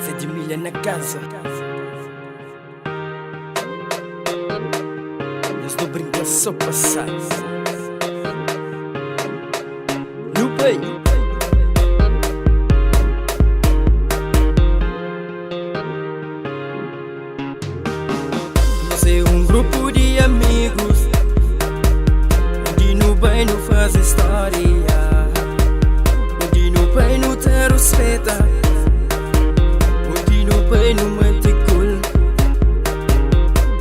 7 milha na casa. Nós não brinca só passar. No bem. Nós é um grupo de amigos onde no bem não faz história, onde no bem não te respeita, onde no bem não mete cool.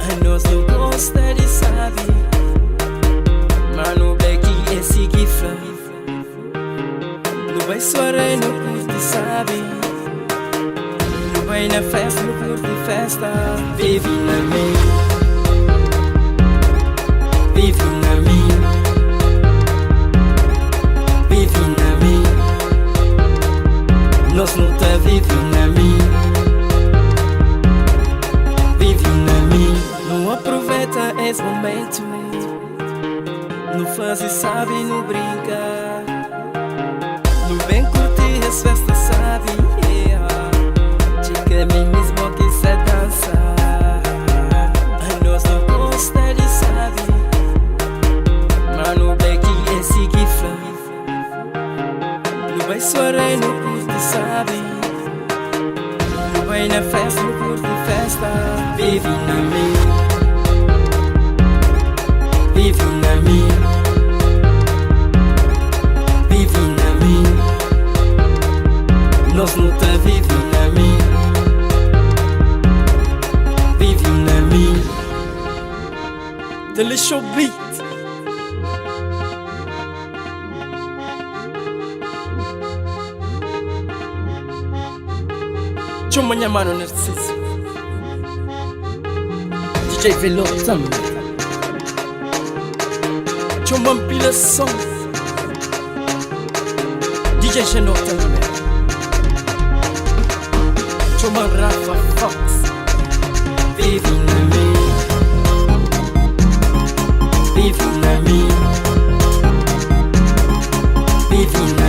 A nós não gosta de saber, mas no bem que é seguir fã. No bem soare no curte sabe, no bem na festa no curte festa. Vive na minha, vive na minha, vive na minha. Nós não tá vive na minha, vive na minha. Não aproveita esse momento, não faz e sabe, não brinca. No bem curtir as festas sabe, yeah. Chica mesmo que se dança. A nós não gosta de sabe, mas no bem que é seguir fã. No bem soare no curte sabe, no bem na festa no curte festa. Vive na minha, vive na minha, vive na minha. Nós não tá vive na minha, vive na minha. Delicious beat. Chuma minha mano Narciso, DJ Velotão, chuma ampilação, DJ Genota, chuma Rafa Fox. Vive na minha, vive na minha, vive na